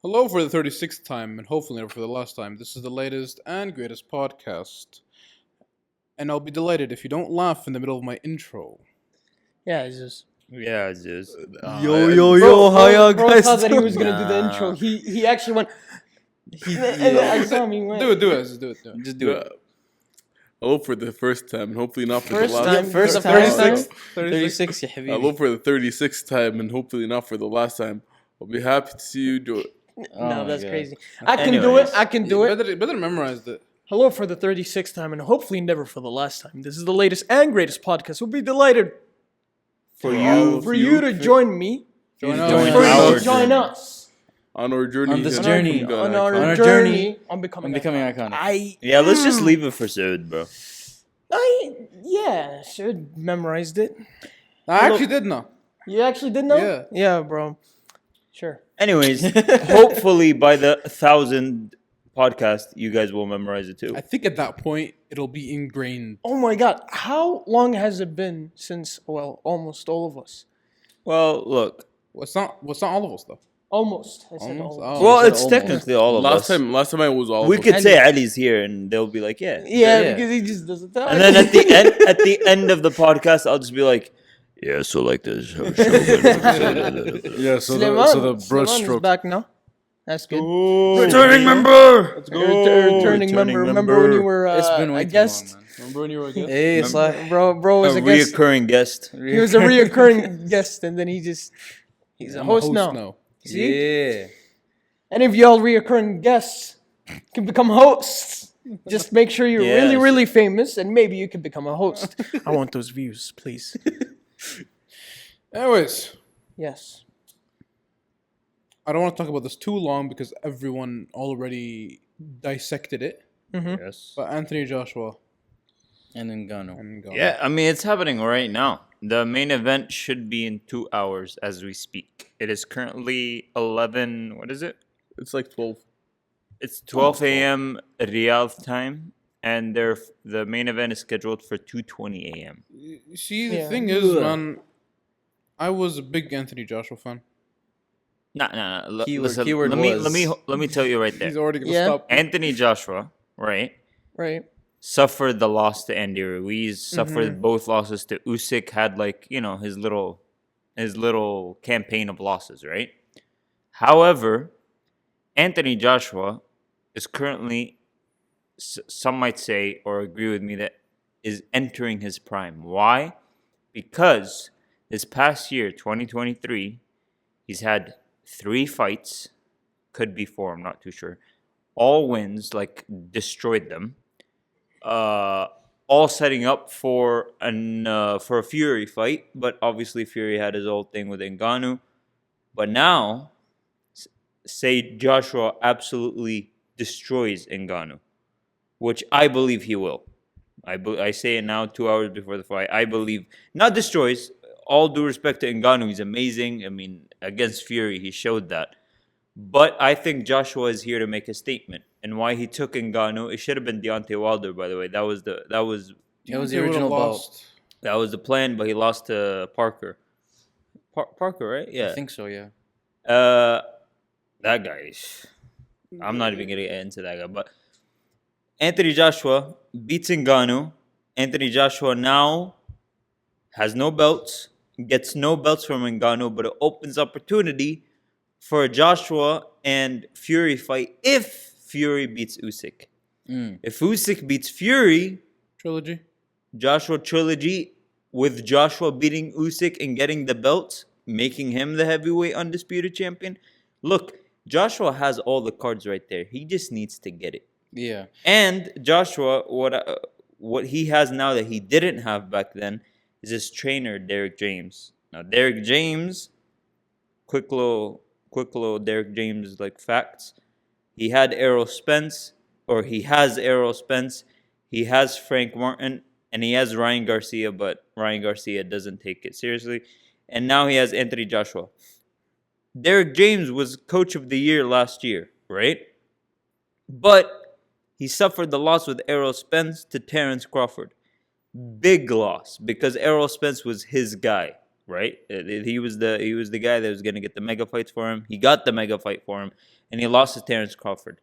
Hello for the 36th time, and hopefully never for the last time. This is the latest and greatest podcast. And I'll be delighted if you don't laugh in the middle of my intro. Yeah, it's just Yeah, it's just. Bro, how bro thought that he was gonna do the Nah. intro. He actually went. And I saw him. He went. Do it, just do it. Just do it. Hello for the first time, and hopefully not for First the last. time. First the time. first time. 36 يا حبيبي. Hello for the 36th time, and hopefully not for the last time. I'll be happy to see you do it. Oh No, my that's God. crazy. I can do it. Anyways. I can do it. Better memorize it. Hello for the 36th time, and hopefully never for the last time. This is the latest and greatest podcast. We'll be delighted For you. for you to join me. Join us. us. For you our to join journey. us On our journey. On this to journey. become on iconic. our our journey journey on becoming I'm becoming iconic. Yeah, let's just leave it for Saud, bro. Yeah, should memorized it. I actually did know. You actually did know? Yeah. Yeah, bro. Sure. Anyways, hopefully by the 1,000th podcast, you guys will memorize it too. I think at that point, it'll be ingrained. Oh my God, how long has it been since? Well, almost all of us. Well, look. What's not all of us, though. Almost. I said Almost? almost. Oh. Well, said it's almost. technically all of Last us. time I was all. We of could us. say Ali's here, and they'll be like, yeah. Yeah, Yeah. because he just doesn't tell. And then at the end of the podcast, I'll just be like, yeah. So like this. Yeah, so Suleiman, the Suleiman is brushstroke. back now. That's good. Returning member. Let's go. Returning member. Remember when you were It's been way a too guest? long, man. Remember when you were a guest? Hey, it's like Bro was A a guest. reoccurring guest. He was a reoccurring guest, and then he's a I'm host now. See? Yeah. Any of y'all reoccurring guests can become hosts. Just make sure you're really, Yes. really famous, and maybe you can become a host. I want those views, please. Anyways, Yes. I don't want to talk about this too long because everyone already dissected it. Yes. But Anthony Joshua And then Gano. and Ghana. Yeah, I mean, it's happening right now. The main event should be in 2 hours as we speak. It is currently 11, what is it? It's like 12. It's 12 a.m. Riyadh time, and the main event is scheduled for 2:20 a.m. You see, the Yeah. thing is, Ugh. man, I was a big Anthony Joshua fan. Nah. Keyword Let me tell you right He's there. already gonna Yeah. stop. Anthony Joshua, right, Right. suffered the loss to Andy Ruiz. Suffered both losses to Usyk. Had his little campaign of losses, right? However, Anthony Joshua is currently, some might say or agree with me, that is entering his prime. Why? Because this past year, 2023, he's had 3 fights, could be 4, I'm not too sure. All wins, like destroyed them. All setting up for a Fury fight, but obviously Fury had his old thing with Ngannou. But now, say Joshua absolutely destroys Ngannou, which I believe he will. I say it now, 2 hours before the fight. I believe, not destroys. All due respect to Ngannou, he's amazing. I mean, against Fury, he showed that. But I think Joshua is here to make a statement. And why he took Ngannou, it should have been Deontay Wilder, by the way. That was It was They the would've original bout. lost. the plan, but he lost to Parker. Parker, right? Yeah. I think so, yeah. That guy. I'm not even gonna get into that guy. But Anthony Joshua beats Ngannou. Anthony Joshua now has no belts, gets no belts from Ngannou, but it opens opportunity for a Joshua and Fury fight if Fury beats Usyk. If Usyk beats Fury, Trilogy. Joshua trilogy with Joshua beating Usyk and getting the belt, making him the heavyweight undisputed champion. Look, Joshua has all the cards right there. He just needs to get it. Yeah. And Joshua, what he has now that he didn't have back then is his trainer Derek James. Now Derek James, quick little Derek James like facts. He had Errol Spence, or he has Errol Spence. He has Frank Martin, and he has Ryan Garcia, but Ryan Garcia doesn't take it seriously. And now he has Anthony Joshua. Derek James was coach of the year last year, right? But he suffered the loss with Errol Spence to Terrence Crawford. Big loss, because Errol Spence was his guy. right? He was the guy that was going to get the mega fights for him. He got the mega fight for him, and he lost to Terrence Crawford.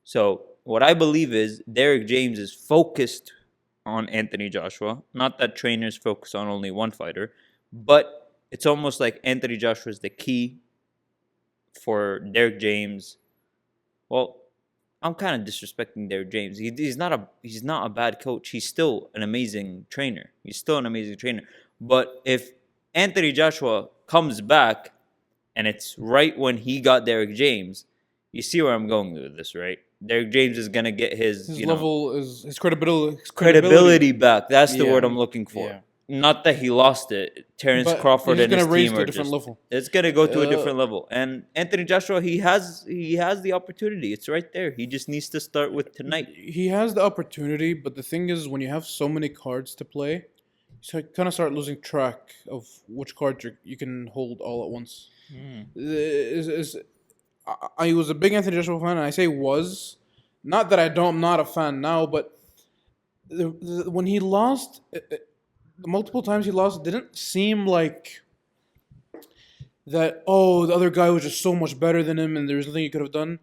So what I believe is Derek James is focused on Anthony Joshua. Not that trainers focus on only one fighter, but it's almost like Anthony Joshua is the key for Derek James. Well, I'm kind of disrespecting Derek James. He's not a bad coach. He's still an amazing trainer. But if Anthony Joshua comes back and it's right when he got Derek James, you see where I'm going with this, right? Derek James is gonna get his level is his credibility. credibility back. That's the Yeah. word I'm looking for. Yeah. Not that he lost it. Terrence But Crawford he's and his gonna raise team to are a different just, level. it's gonna go to a Uh, different level. And Anthony Joshua, he has the opportunity. It's right there. He just needs to start with tonight. He has the opportunity, but the thing is, when you have so many cards to play, you kind of start losing track of which cards you can hold all at once. I was a big Anthony Joshua fan, and I say was, not that I'm not a fan now, but when he lost, the multiple times he lost, it didn't seem like that, oh, the other guy was just so much better than him and there was nothing he could have done.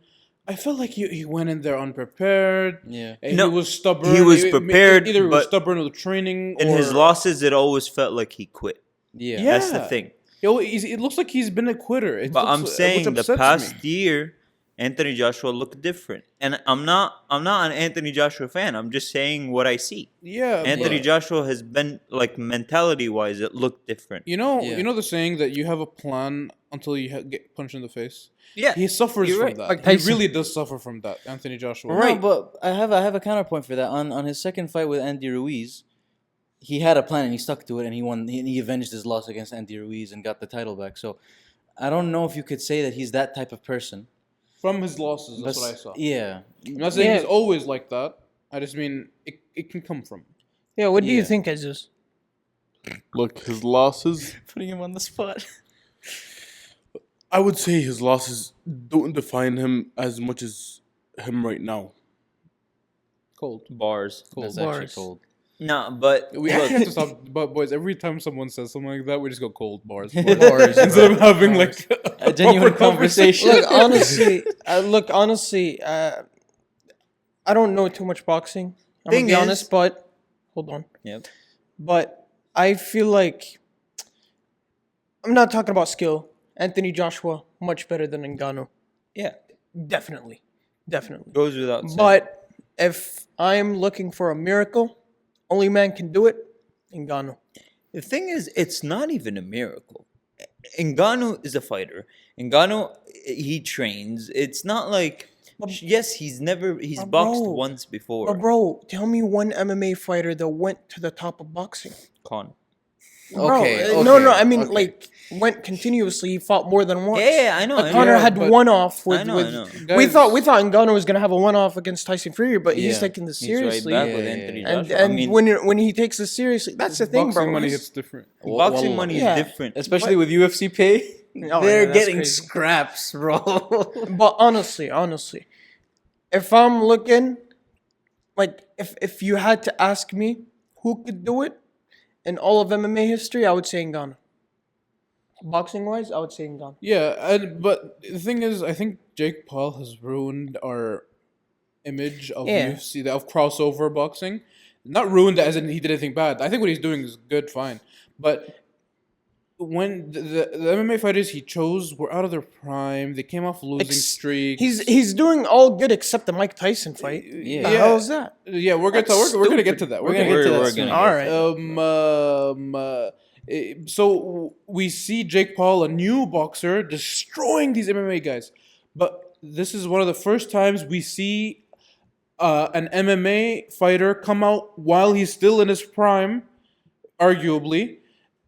I felt like he went in there unprepared. Yeah. And No, he was stubborn. he was prepared, Either he was but stubborn with training In or his losses, it always felt like he quit. Yeah. Yeah. That's the thing. It looks like he's been a quitter. But I'm saying the past year, Anthony Joshua looked different. And I'm not an Anthony Joshua fan. I'm just saying what I see. Yeah, Anthony but, Joshua has been, like, mentality wise, it looked different. you know, Yeah. the saying that you have a plan until you get punched in the face. Yeah. He suffers You're from right. that. Like He Tyson. really does suffer from that, Anthony Joshua. No, but I have a counterpoint for that. On his second fight with Andy Ruiz, he had a plan and he stuck to it and he won. He avenged his loss against Andy Ruiz and got the title back. So I don't know if you could say that he's that type of person. From his losses, that's But what I saw. Yeah. I'm not saying Yeah. he's always like that. I just mean it can come from. Yeah, what do you Yeah. think, Jesus? Look, his losses. Putting him on the spot. I would say his losses don't define him as much as him right now. Cold. Bars. That's actually Bars. cold. No, but We look, actually have to stop. But boys, every time someone says something like that, we just go cold bars. Bars, Instead of having like A genuine proper conversation. Look, honestly, I don't know too much boxing. I'm Thing gonna be is- honest, but hold on. Yep. But I feel like I'm not talking about skill. Anthony Joshua much better than Ngannou. yeah, Definitely. goes without saying. But if I'm looking for a miracle, only man can do it, Ngannou. The thing is, it's not even a miracle. Ngannou is a fighter. Ngannou, he trains. It's not like, yes, he's But boxed bro, once before. But bro, tell me one MMA fighter that went to the top of boxing. Khan. Bro, Okay, no, okay, I mean okay. like went continuously. He fought more than once. Yeah, I know. Like I Connor know. had but- one off with. I know. We Guys, thought Ngannou was gonna have a one off against Tyson Fury, but he's Yeah. taking this He's right seriously. back Yeah, with yeah, Anthony yeah. and Joshua. and I mean, when he takes this seriously, that's the thing, boxing bro. money He's- hits different. boxing Wallah. money Yeah. is different. Especially with UFC pay. Oh, They're yeah, that's getting crazy. scraps, bro. But honestly, if I'm looking, like if you had to ask me who could do it in all of MMA history, I would say Ngannou. Boxing wise, I would say Ngannou. Yeah, but the thing is, I think Jake Paul has ruined our image of Yeah. UFC, of crossover boxing. Not ruined as in he did anything bad. I think what he's doing is good, fine. But when the MMA fighters he chose were out of their prime, they came off losing streaks. He's doing all good except the Mike Tyson fight. Yeah. The hell is that? Yeah, we're gonna That's we're gonna get to that. We're gonna get to that We're soon. gonna All right. So we see Jake Paul, a new boxer, destroying these MMA guys. But this is one of the first times we see an MMA fighter come out while he's still in his prime, arguably.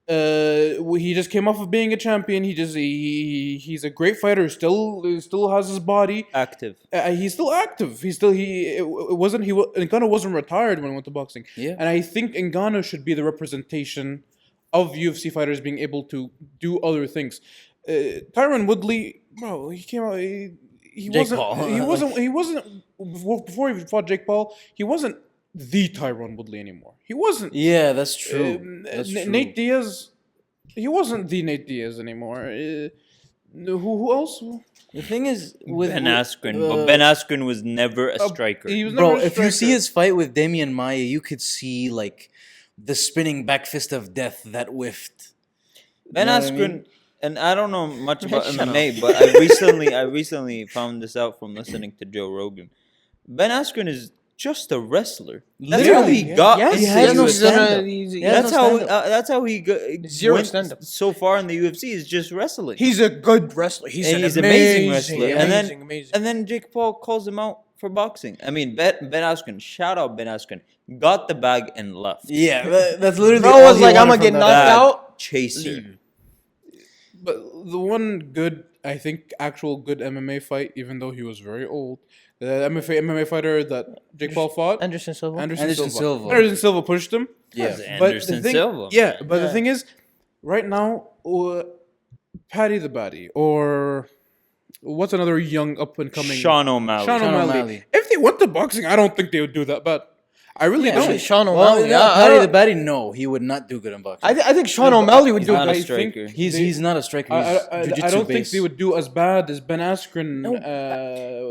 He just came off of being a champion. He's a great fighter. Still has his body. Active. He's still active. Ngannou wasn't retired when he went to boxing. Yeah. And I think Ngannou should be the representation of UFC fighters being able to do other things. Tyron Woodley, bro, he came out. He Jake Paul. He wasn't before he fought Jake Paul. He wasn't the Tyron Woodley anymore. He wasn't. Yeah, that's true. That's true. Nate Diaz he wasn't the Nate Diaz anymore. Who else? The thing is with Ben with, Askren, but Ben Askren was never a Uh, striker. he was bro, never a if you see striker. his fight with Damian Maya, you could see like the spinning back fist of death that whiffed. Ben know what I Askren, mean? and I don't know much about Shut MMA, up. but I recently found this out from listening to Joe Rogan. Ben Askren is just a wrestler. That's how Literally, he got Yes, into he has the no UFC. stand-up. Yeah, That's no how stand-up. that's how he got, Zero went stand-up. so far in the UFC is just wrestling. he's a good wrestler. He's And an he's an amazing wrestler. amazing, amazing. And then Jake Paul calls him out for boxing. I mean, Ben Askren, shout out Ben Askren, got the bag and left. Yeah, that's literally. Bro all was he like, "I'ma wanted get from knocked that Bag out. chaser. leave. But the one good, I think, actual good MMA fight, even though he was very old, the MMA fighter that Jake Paul fought, Anderson Silva. Anderson Silva. Silva. Anderson Silva pushed him. Yeah, But Anderson the thing, Silva. yeah, but the Yeah. thing is, right now, Paddy the Baddy, or what's another young up and coming Sean O'Malley. Sean Sean O'Malley. O'Malley. If they went to boxing, I don't think they would do that bad. I really don't. Actually, Sean Well, O'Malley. yeah, I Paddy don't- the Baddie, no, he would not do good in boxing. I think Sean O'Malley would He's do not a great. striker. He's not a striker. I, He's I jiu-jitsu don't think based. they would do as bad as Ben Askren. No,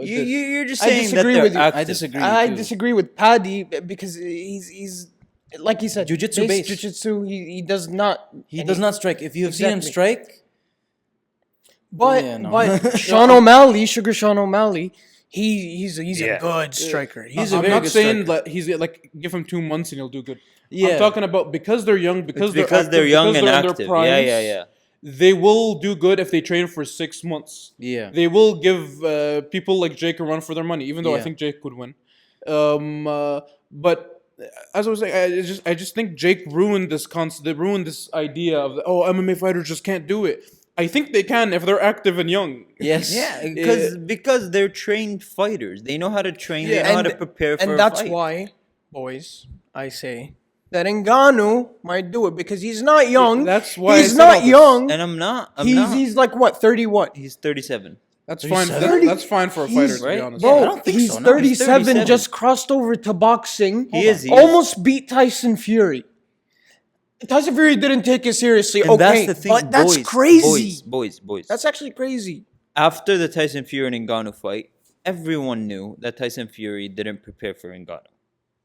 did. You're just I saying that disagree they're with you. active. I disagree. I too. disagree with Paddy because he's like he said, Jiu-jitsu based. Jiu-jitsu. He does not. He and does not strike. If you have seen him Exactly. strike, But Yeah, no. but Sean O'Malley, Sugar Sean O'Malley, he's Yeah. a good striker. He's a I'm very not good saying striker. that he's like give him 2 months and he'll do good. yeah, I'm talking about because they're young, because they're active, they're young because and they're in their active. primes, Yeah. They will do good if they train for 6 months. yeah. They will give people like Jake a run for their money, even though I Yeah. think Jake could win. But as I was saying, I just think Jake ruined this concept. They ruined this idea of MMA fighters just can't do it. I think they can if they're active and young. Yes. Yeah, because they're trained fighters. They know how to train. They know how to prepare for and a that's fight. why, boys, I say that Ngannou might do it because he's not young. That's why I he's said all not this. young. And I'm not. He's like what 30 what? He's 37. That's fine. 37? That's fine for a fighter, He's- to be right? honest. Bro, I don't think he's so, no. 37, He's 37. just crossed over to boxing. He is. Almost beat Tyson Fury. Tyson Fury didn't take it seriously. And Okay, that's the thing. but that's boys, crazy. Boys. That's actually crazy. After the Tyson Fury and Ngannou fight, everyone knew that Tyson Fury didn't prepare for Ngannou,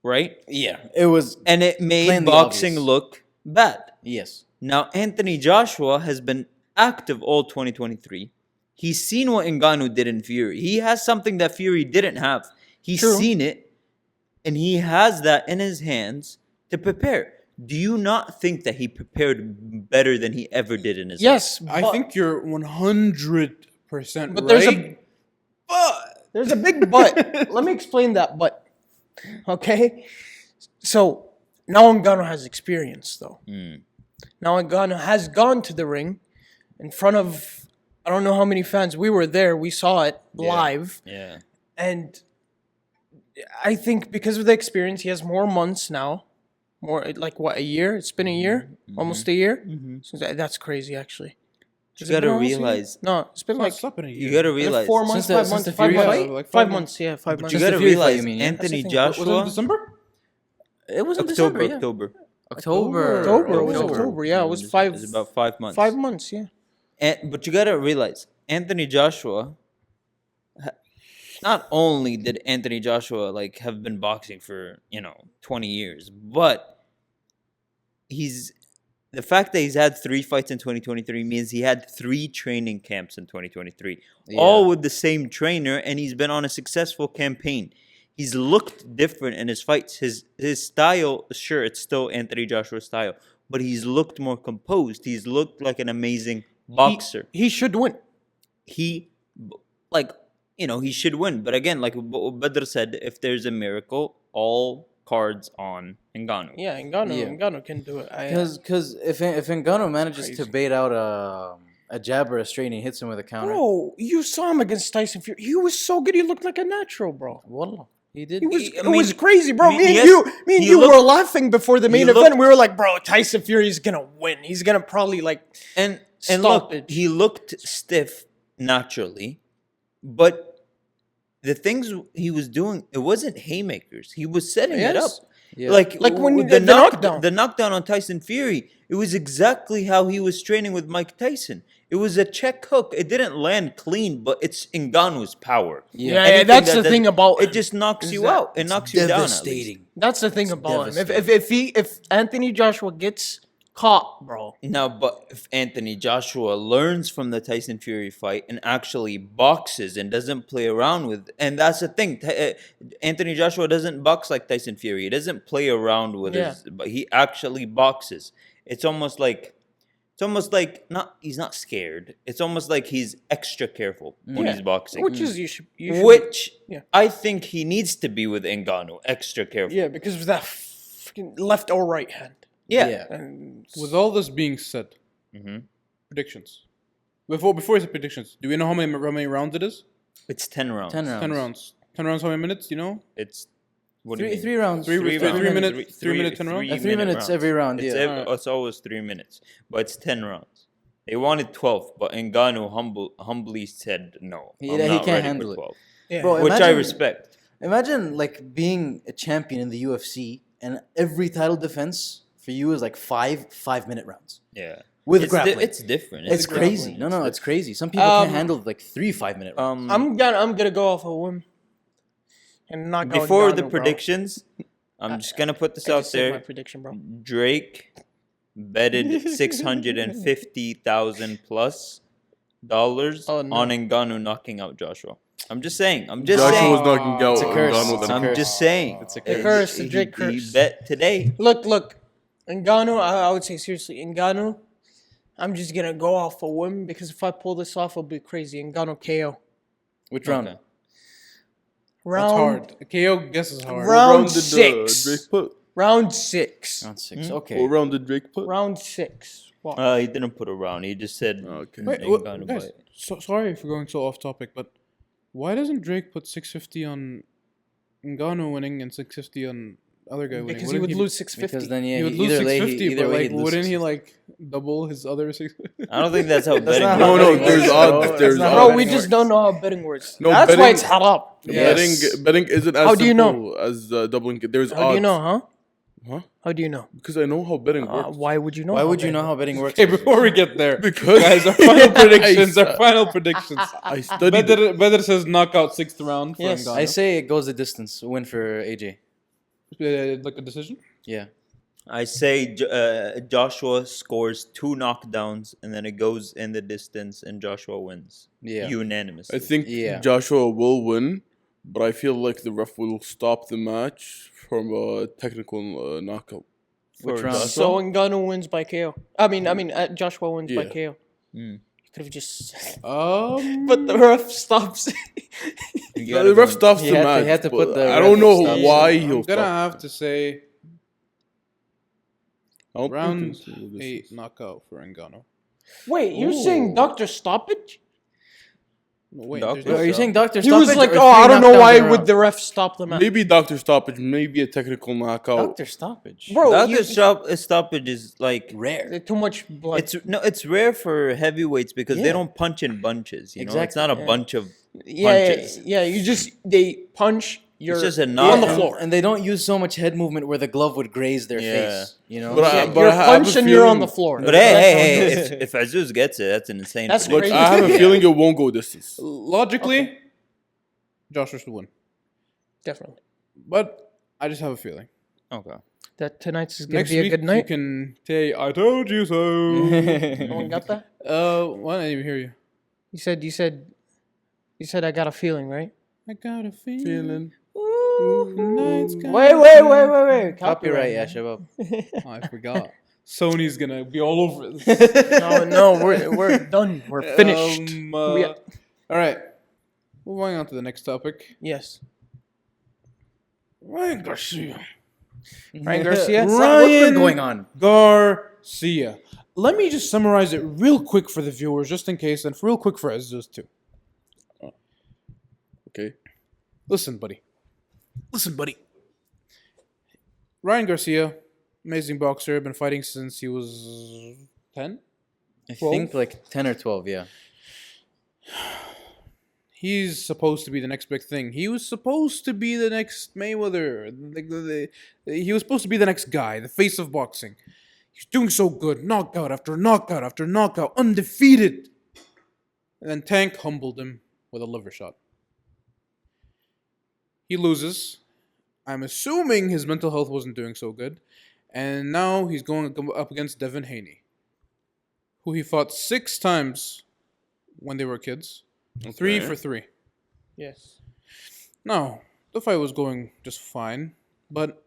right? Yeah. It was. And it made Plainly boxing obvious. look bad. Yes. Now, Anthony Joshua has been active all 2023. He's seen what Ngannou did in Fury. He has something that Fury didn't have. He's True. seen it, and he has that in his hands to prepare. Do you not think that he prepared better than he ever did in his life? Yes, I but- think you're 100% But right. there's a big but. Let me explain that but. Okay? So, now Ngannou has experience, though. Now Ngannou has gone to the ring in front of, I don't know how many fans. We were there. We saw it live. Yeah. And I think because of the experience, he has more months now. More, like, what, a year? It's been a year? Almost a year? So that's crazy, actually. You Has it been gotta almost a year? realize. No, it's been like It's not been a year. You gotta is it realize. 4 months, Since the- 5 since months, the 5 Fury months, fight? Like 5 5 months, yeah, 5 months. You Since gotta the Fury fight, realize you mean, yeah? Anthony Was it Joshua. December? It was in October, December. Yeah. October. October, it was October, yeah, it was five. It's about 5 months. 5 months, yeah. But you gotta realize, Anthony Joshua. Not only did Anthony Joshua like have been boxing for 20 years, but the fact that he's had 3 fights in 2023 means he had 3 training camps in 2023, all with the same trainer, and he's been on a successful campaign. He's looked different in his fights. His style, sure, it's still Anthony Joshua's style, but he's looked more composed. He's looked like an amazing boxer. He should win. He should win. But again, like what Badr said, if there's a miracle, all cards on Ngannou. Yeah, Ngannou, Yeah. Ngannou can do it. Because if Ngannou manages to Crazy. bait out a jab or a straight and he hits him with a counter, Bro, you saw him against Tyson Fury. He was so good. He looked like a natural, bro. Wallah, he did. He was. I It mean, was crazy, bro. I mean, Me and yes, you he were looked- laughing before the main he event. looked- We were like, bro, Tyson Fury is gonna win. He's gonna probably like. And Stop look, it. he looked stiff naturally, but the things he was doing, it wasn't haymakers. He was setting it up. Yes. Yeah. Like when w- the knockdown. the knockdown on Tyson Fury, it was exactly how he was training with Mike Tyson. It was a check hook. It didn't land clean, but it's Ngannou's power. Yeah, Anything that's that the does- thing about it. him, Just knocks is you that out. It knocks you down. At least. Devastating. That's the thing about him. devastating. If Anthony Joshua gets caught, bro. Now, but if Anthony Joshua learns from the Tyson Fury fight and actually boxes and doesn't play around with, and that's the thing, Anthony Joshua doesn't box like Tyson Fury. He doesn't play around with Yeah. his, but he actually boxes. It's almost like not he's not scared. It's almost like he's extra careful when Yeah. he's boxing. Which is you should Which yeah. I think he needs to be with Ngannou, extra careful. yeah, because of that fucking left or right hand. Yeah. And With all this being said, Mhm. predictions. Before his predictions, do we know how many rounds it is? It's 10 rounds. 10 rounds. 10 rounds. 10 rounds, how many minutes? You know? It's what do you Three, mean? 3 rounds. Three- Three three rounds. minute- 3 minute 10 rounds? 3 minutes every round, It's, yeah. it's always 3 minutes, but it's 10 rounds. They wanted 12, but Ngannou humbly said no. Yeah, I'm he not can't ready handle for it. 12. yeah. Bro, Which I imagine- respect. Imagine like being a champion in the UFC and every title defense for you is like 5 minute rounds Yeah. with It's grappling. it's different. It's grappling. crazy. No, it's crazy. Some people Um, can't handle like 5 minute rounds. I'm gonna go off a whim and not go Before Ngannou, the bro. predictions, I'm just going to put this I out just said my there. prediction, bro. Drake betted 650,000 plus dollars Oh, no. on Ngannou knocking out Joshua. I'm just saying. I'm just Joshua saying. was knocking out It's a curse. Ngannou It's then. a I'm curse. just saying. It's a The curse. curse, the Drake He curse. bet today. Look, Ngannou. I would say seriously, Ngannou. I'm just gonna go off a whim because if I pull this off, it'll be crazy. Ngannou KO. Which round? Okay. Round That's hard. KO guess is hard. Round did, 6. Drake put? Round 6. Round 6. Hmm? Okay. What round did Drake put? Round 6. What? He didn't put a round. He just said. Okay. Wait, Ngannou guys, by- sorry for going so off topic, but why doesn't Drake put 650 on Ngannou winning and 650 on other guy winning? because he Wouldn't would lose 650. Because then yeah, He would lose either way, 650, either but way, like, he'd lose wouldn't he 650. like double his other 6? I don't think that's how betting not works. how No, betting there's works, odds. bro. There's That's not odds. how Bro, we betting just works. don't know how betting works. No, That's why betting- it's hot up. Yes. Betting isn't as How do you simple as doubling. There's How odds. do you know, huh? Huh? How do you know? Because I know how betting works. Why would you know? Why how would you betting know how betting works? Okay, before we get there, Because- guys, our final predictions. Our final predictions. I studied. it. Better says knockout 6th round for Yes. Ngannou. I say it goes the distance. Win for AJ. Like a decision. Yeah. I say Joshua scores 2 knockdowns and then it goes in the distance and Joshua wins. Yeah. Unanimously. I think Yeah. Joshua will win, but I feel like the ref will stop the match from a technical knockout. Which For round? Joshua? So Ngannou wins by KO. I mean, Joshua wins by Yeah. KO. Mm. You could have just. But But the ref stops. You The gotta ref go- stops He the had to- match. he had to but put the I ref don't know stop. why I'm he'll gonna stop. have to say I don't think round it's the distance. 8 knockout for Ngannou. Wait, you're saying Doctor Stoppage? No, wait, Doctor- there's Are no- you saying Doctor He was Stoppage like, or "Oh, three I don't know knockdowns why in a row?" would the ref stop the match." Maybe Doctor Stoppage, maybe a technical knockout. Doctor Stoppage? Bro, Doctor stoppage is like Rare. too much blood. it's rare for heavyweights because Yeah. they don't punch in bunches. You know, it's Exactly, not a yeah. bunch of yeah, punches. they punch. You're just a on knock. the floor. And they don't use so much head movement where the glove would graze their Yeah. face. You know? But Yeah, but you're I have a punching, you're on the feeling- floor. But hey, That's hey, how- hey! If Azuz gets it, that's an insane. That's Look, prediction. crazy. I have a feeling it won't go distance. Logically, Joshua should win. Definitely. But I just have a feeling. Okay. That tonight's is gonna Next be a week good you night. can say, "I told you so." No one got that? Why didn't I even hear you? You said I got a feeling, right? I got a feeling. Feeling. Tonight's gonna Wait. Copyright, yeah, Shabab. Oh, I forgot. Sony's gonna be all over this. No, we're done. We're finished. We- All right. Moving on to the next topic. Yes. Ryan Garcia. Ryan Garcia? What's Ryan been going on? Garcia. Let me just summarize it real quick for the viewers, just in case, and real quick for Aziz too. Okay. Listen, buddy. Ryan Garcia, amazing boxer, been fighting since he was 10. I 12? think like 10 or 12, yeah. He's supposed to be the next big thing. He was supposed to be the next Mayweather. He was supposed to be the next guy, the face of boxing. He's doing so good, knockout after knockout after knockout, undefeated. And then Tank humbled him with a liver shot. He loses. I'm assuming his mental health wasn't doing so good. And now he's going up against Devin Haney, who he fought 6 times when they were kids. 3 for 3. Yes. No, the fight was going just fine, but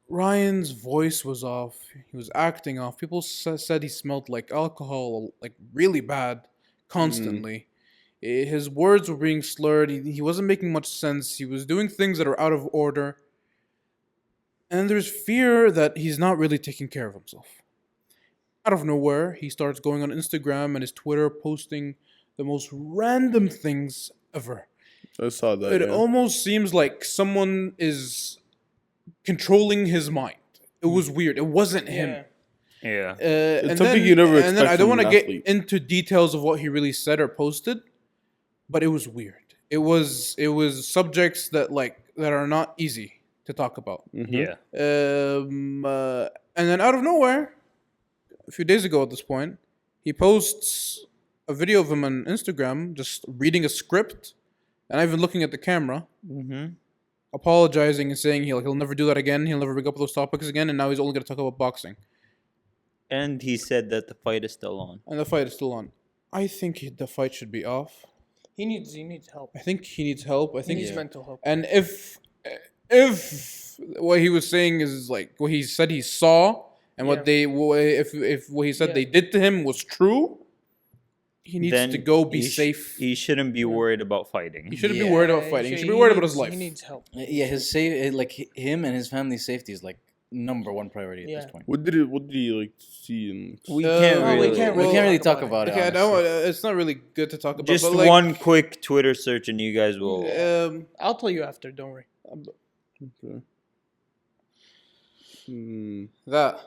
Ryan's voice was off. He was acting off. People said he smelled like alcohol, like really bad, constantly. His words were being slurred. He wasn't making much sense. He was doing things that are out of order. And there's fear that he's not really taking care of himself. Out of nowhere, he starts going on Instagram and his Twitter posting the most random things ever. I saw that. It almost seems like someone is controlling his mind. It was weird. It wasn't him. Yeah. And something then, you never and then I expect don't from want to an get athlete. into details of what he really said or posted, but it was weird. It was subjects that are not easy to talk about. Yeah. And then out of nowhere, a few days ago at this point, he posts a video of him on Instagram just reading a script and not even looking at the camera, apologizing and saying he'll never do that again. He'll never bring up those topics again. And now he's only going to talk about boxing. And he said that the fight is still on. And the fight is still on. I think the fight should be off. He needs help. I think he needs help. I He think needs mental help. And if what he was saying is like what he said he saw and what if what he said they did to him was true, he needs Then to go be he safe. He shouldn't be worried about fighting. He shouldn't be worried about fighting. He should be worried about his life. He needs help. Yeah, him and his family's safety is like #1 priority at this point. What did he like see? In... We can't well, really. we can't We really can't really talk talk about about it. Okay, I know honestly. it's not really good to talk about. Just but like, one quick Twitter search and you guys will. I'll tell you after. Don't worry. Okay. That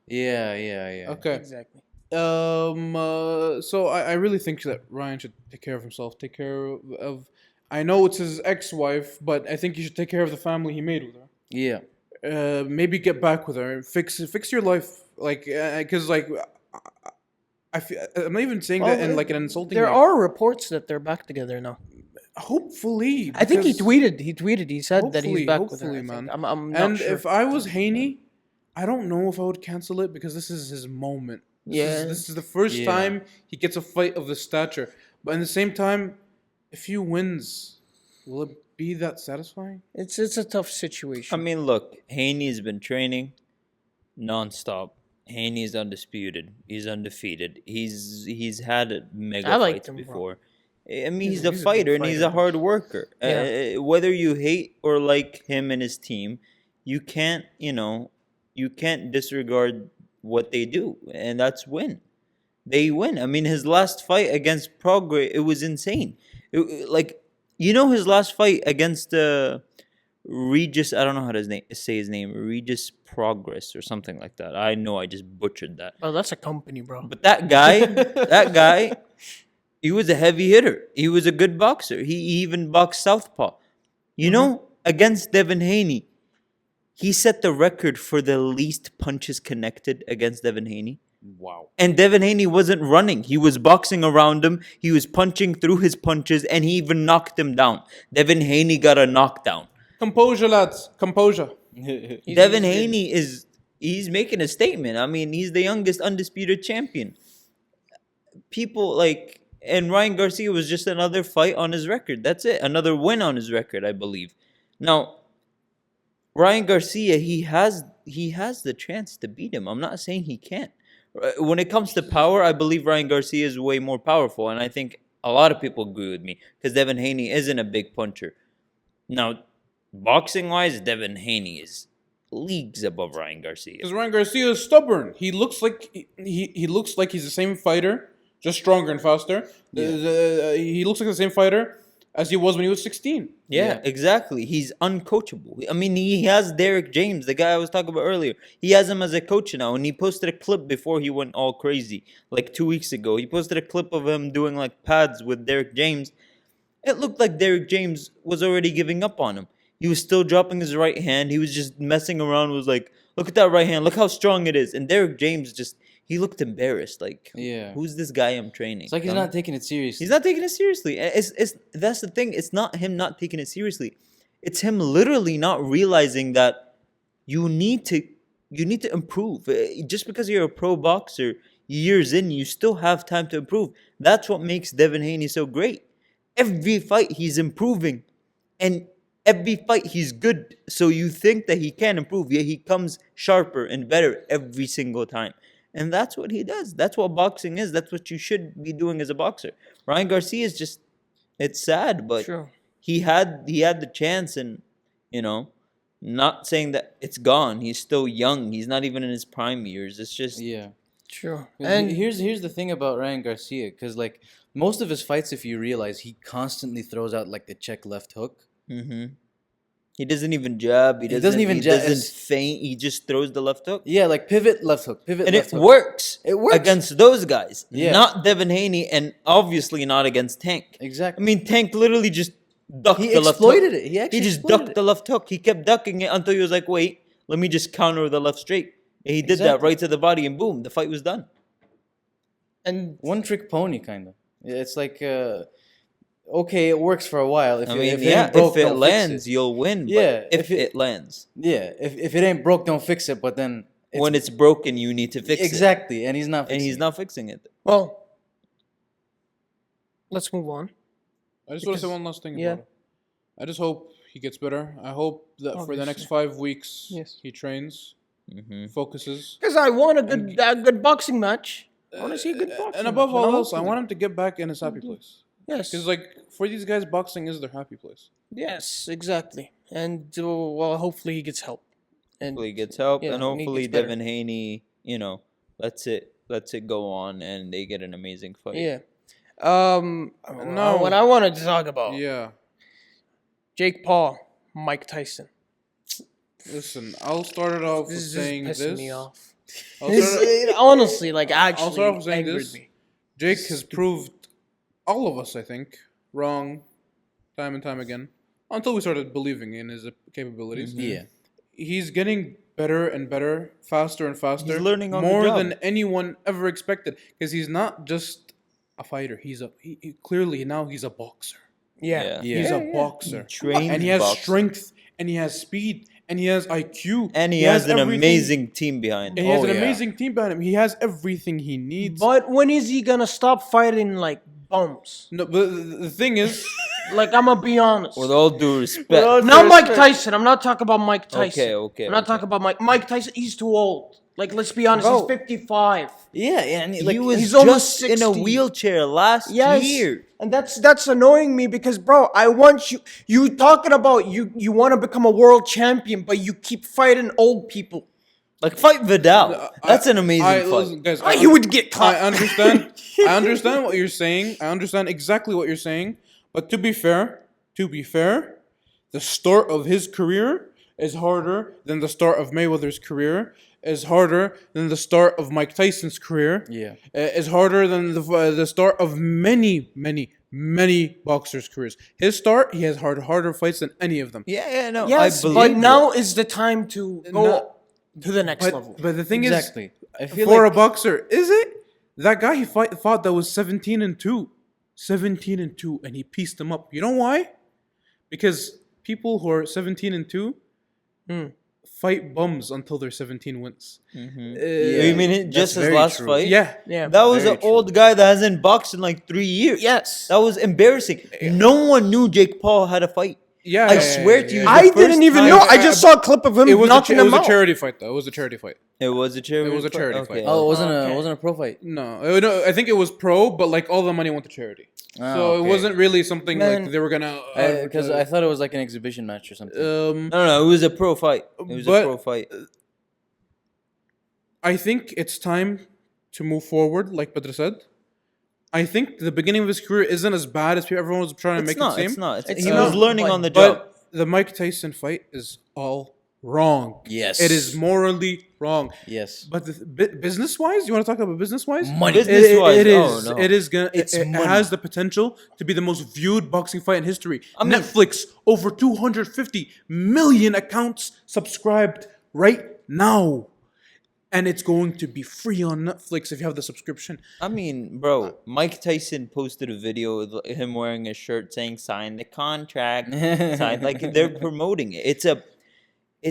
Yeah. okay. Exactly. So I really think that Ryan should take care of himself. Take care of. I know it's his ex-wife, but I think he should take care of the family he made with her. Yeah. Maybe get back with her. Fix your life. Because I'm not even saying that in like an insulting There way. are reports that they're back together now. Hopefully. I think he because- tweeted. He said that he's Hopefully, back with her. hopefully, I think. man. I'm not And sure. if I was Haney, I don't know if I would cancel it because this is his moment. This is the first Yeah. time he gets a fight of this stature. But at the same time, if he wins, will it be that satisfying? It's a tough situation. I mean, look, Haney's been training nonstop. Haney's undisputed. He's undefeated. He's had mega I liked fights him, bro. before. I mean, he's He's a a good fighter and he's a fighter. hard worker. Yeah. Whether you hate or like him and his team, you can't disregard what they do, and that's win. They win. I mean, his last fight against Progress, it was insane. His last fight against Regis. I don't know how to say his name. Regis Progress or something like that. I know I just butchered that. Oh, that's a company, bro. But that guy, he was a heavy hitter. He was a good boxer. He even boxed southpaw. You know, against Devin Haney, he set the record for the least punches connected against Devin Haney. Wow. And Devin Haney wasn't running. He was boxing around him. He was punching through his punches, and he even knocked him down. Devin Haney got a knockdown. Composure, lads. Composure. Devin Haney he's making a statement. I mean, he's the youngest undisputed champion. And Ryan Garcia was just another fight on his record. That's it. Another win on his record, I believe. Now, Ryan Garcia, he has the chance to beat him. I'm not saying he can't. When it comes to power, I believe Ryan Garcia is way more powerful, and I think a lot of people agree with me because Devin Haney isn't a big puncher. Now, boxing-wise, Devin Haney is leagues above Ryan Garcia. Because Ryan Garcia is stubborn. He looks like he looks like he's the same fighter, just stronger and faster. He looks like the same fighter as he was when he was 16. Yeah, exactly. He's uncoachable. I mean, he has Derek James, the guy I was talking about earlier. He has him as a coach now, and he posted a clip before he went all crazy, like 2 weeks ago. He posted a clip of him doing like pads with Derek James, it looked like Derek James was already giving up on him. He was still dropping his right hand. He was just messing around. Was like, look at that right hand. Look how strong it is. And Derek James he looked embarrassed. Like, Yeah. who's this guy I'm training? It's like he's not taking it seriously. He's not taking it seriously. It's that's the thing. It's not him not taking it seriously. It's him literally not realizing that you need to improve. Just because you're a pro boxer, years in, you still have time to improve. That's what makes Devin Haney so great. Every fight he's improving, and every fight he's good. So you think that he can improve, yet he comes sharper and better every single time. And that's what he does. That's what boxing is. That's what you should be doing as a boxer. Ryan Garcia is just, it's sad, but True. he had the chance, and not saying that it's gone. He's still young. He's not even in his prime years. It's just Yeah. True. And And here's the thing about Ryan Garcia, because like most of his fights, if you realize, he constantly throws out like the check left hook. he doesn't even jab. He doesn't even he jab. doesn't It's- feint. He just throws the left hook. Yeah, like pivot left hook, pivot And left it hook. works. It works. Against those guys. Yeah. Not Devin Haney, and obviously not against Tank. Exactly. I mean, Tank literally just ducked He the left exploited hook. it. He actually just exploited ducked it. the left hook. He kept ducking it until he was like, wait, let me just counter with the left straight. And he did that Exactly. right to the body, and boom, the fight was done. One trick pony, kind of. It's like, okay, it works for a while. If I it- mean, if it yeah, ain't broke, if it don't fix lands, you'll win. But Yeah, if if it- it lands. Yeah, if it ain't broke, don't fix it. But then When it's broken, you need to fix it. exactly, and he's not. And Fixing he's it. not fixing it. well, let's move on. I just want to say Because- one last thing yeah. about it. I just hope he gets better. I hope that for the next Obviously. 5 weeks Yes. he trains, Mm-hmm. focuses. Because I want a good boxing match. I want to see a good boxing And above match, all and else, I hopefully- want him to get back in his happy place. Yes. Because, like, for these guys, boxing is their happy place. Yes, exactly. And well, hopefully he gets help. And Hopefully he gets help, Yeah, and and he hopefully gets better. Devin Haney, lets it go on, and they get an amazing fight. yeah. No. What I wanted to talk about: Yeah. Jake Paul, Mike Tyson. Listen, I'll start it off This with is saying pissing this. me off. I'll start it- Honestly, like actually, start off with saying angered this. me. Jake has proved all of us, I think, wrong time and time again until we started believing in his capabilities. Yeah. He's getting better and better, faster and faster. He's learning on the more job. than anyone ever expected because he's not just a fighter. He clearly now he's a boxer. Yeah. Yeah. He's a yeah. boxer. Trained And he has boxer. strength and he has speed and he has IQ And he has an everything- amazing team behind and him. he has Oh, an yeah. amazing team behind him. He has everything he needs. But when is he gonna stop fighting like bums? No, but the thing is, Like I'm gonna be honest. With all due respect. Not Mike Tyson. I'm not talking about Mike Tyson. Okay, I'm not okay. talking about Mike Tyson. He's too old. Like let's be honest. Bro. He's 55. Yeah, and He like was he's almost just in a 60. wheelchair last Yes. year. And that's annoying me because bro, I want you talking about you want to become a world champion, but you keep fighting old people. Like, fight Vidal. That's an amazing fight. listen, guys, You would get caught. I understand. I understand what you're saying. I understand exactly what you're saying. But to be fair, the start of his career is harder than the start of Mayweather's career. Is harder than the start of Mike Tyson's career. Yeah. Is harder than the start of many boxers' careers. His start, he has harder fights than any of them. Yeah, no. Yes, I but believe now is the time to go No. to the next level. But the thing exactly. I is, feel for like a boxer, is it? That guy he fought that was 17-2. 17-2, and he pieced them up. You know why? Because people who are 17-2 fight bums until they're 17 wins. You mean it just his very last true. fight? Yeah. Yeah. That was Very an old guy that hasn't boxed in like 3 years. Yes. That was embarrassing. No one knew Jake Paul had a fight. Yeah, I swear to you, I the first didn't even time- know. I just saw a clip of him It was knocking it was him a out. charity fight, though. It was a charity fight. It was a charity. It was a charity fight. oh, it wasn't Okay. a wasn't a pro fight. No, I think it was pro, but like all the money went to charity. Ah, So okay. it wasn't really something Man. like they were gonna. Because I thought it was like an exhibition match or something. No, it was a pro fight. It was a But- pro fight. I think it's time to move forward, like Pedro said. I think the beginning of his career isn't as bad as everyone was trying to It's make not. it seem. It's not. It's He not, was learning but- on the job. But the Mike Tyson fight is all wrong. Yes. It is morally wrong. Yes. But business wise, you want to talk about business wise? Money. Business-wise, It is. oh, no. It is gonna. It's it money. has the potential to be the most viewed boxing fight in history. mean- Netflix over 250 million accounts subscribed right now, and it's going to be free on Netflix if you have the subscription. I mean, bro, Mike Tyson posted a video with him wearing a shirt saying "Sign the contract." Sign, like they're promoting it. It's a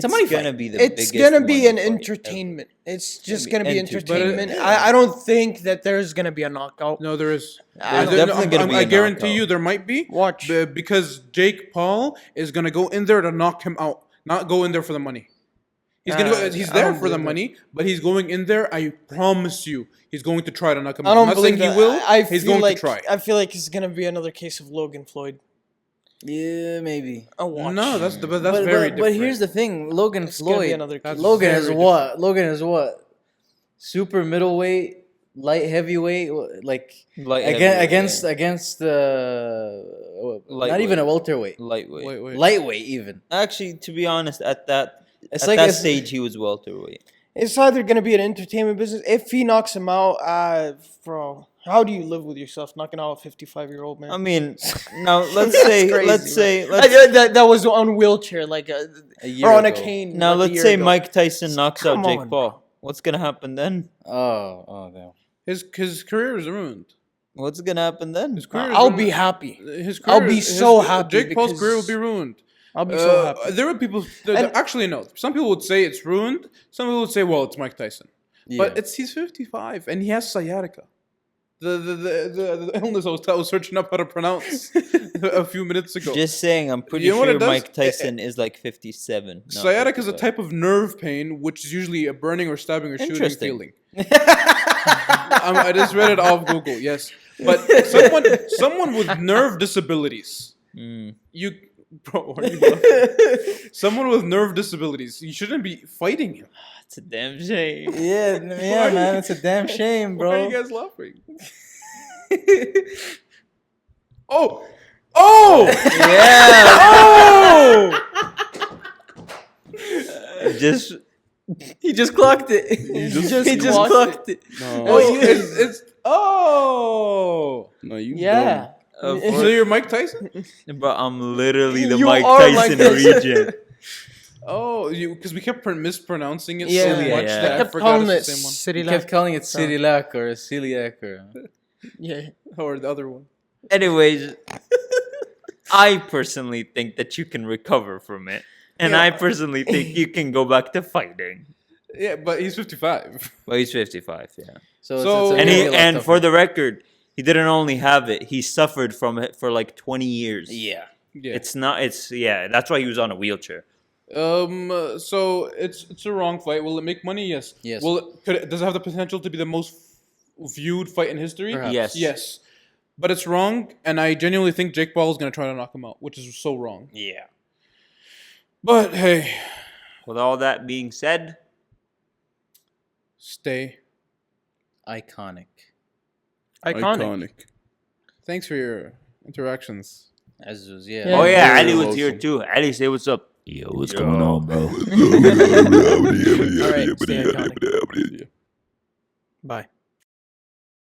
money gonna fight. be the It's biggest gonna be money an fight ever. entertainment. It's just gonna gonna be be entertainment. entertainment. But, I don't think that there's gonna be a knockout. No, there is. There's definitely gonna be I a guarantee knockout. you there might be. Watch. Because Jake Paul is gonna go in there to knock him out, not go in there for the money. He's gonna go. He's I there don't for the believe money, but he's going in there. I promise you, he's going to try to knock him out. I don't I'm not saying believe he that. will. I He's feel going like to try. I feel like it's gonna be another case of Logan Floyd. Yeah, maybe. A watch. No, that's But, very but different. here's the thing: Logan It's gonna be Floyd. another case. Logan is very what? Logan is what? Super middleweight, light heavyweight, like Light against heavyweight, against not Lightweight. even a welterweight, lightweight. Wait. lightweight even. Actually, to be honest, at that It's at like that it's- stage, he was welterweight. It's either gonna be an entertainment business. If he knocks him out, bro, how do you live with yourself knocking out a 55-year-old man? I mean, now let's That's say, crazy, let's man. say, That was on wheelchair, like A year or on a ago. cane. now like a let's year say ago. Mike Tyson knocks out Come Jake on. Paul. What's gonna happen then? Oh, damn. his career is ruined. What's gonna happen then? His career is I'll ruined. be happy. His I'll career be is- so happy Jake Paul's career will because- be ruined. I'll be so happy. There are people. And- Actually, no. Some people would say it's ruined. Some people would say, "Well, it's Mike Tyson," but Yeah. he's 55 and he has sciatica. The illness I was searching up how to pronounce a few minutes ago. Just saying, I'm pretty You know what sure it does? Mike Tyson is like 57. not Sciatica is a 55. type of nerve pain, which is usually a burning or stabbing or shooting Interesting. feeling. I just read it off Google. Yes, but someone with nerve disabilities. Mm. You, bro, why are you laughing? Someone with nerve disabilities. You shouldn't be fighting him. It's a damn shame. Yeah, man, it's a damn shame, Why are you bro. guys laughing? Oh! Yeah. Oh! Just He just clocked it. You just- he just clocked clocked it. No, Oh, it's oh. no, you Yeah. of So course, you're Mike Tyson? but I'm literally the You Mike are Mike Tyson Tyson. region. Oh, because we kept mispronouncing it Yeah. so Yeah, much yeah. that I kept forgot calling it it's the same City He kept calling it So- Cyrillac or Celiac or. Yeah. one. Or the other one. Anyways, I personally think that you can recover from it. And Yeah. I personally think you can go back to fighting. Yeah, but he's 55. Well, he's 55, yeah. So- it's And gonna he, be a lot and tougher. for the record, he didn't only have it, he suffered from it for like 20 years. yeah. Yeah. Yeah, that's why he was on a wheelchair. So it's a wrong fight. Will it make money? Yes. Yes. Does it have the potential to be the most viewed fight in history? Perhaps. Yes. Yes. But it's wrong, and I genuinely think Jake Paul is gonna try to knock him out, which is so wrong. Yeah. But hey, With all that being said, stay. Iconic. Iconic. Thanks for your interactions. Azus, Yeah. oh yeah, Very Ali was here welcome. too. Ali, say what's up. Yo, what's going on, bro? All right, stay iconic. Bye.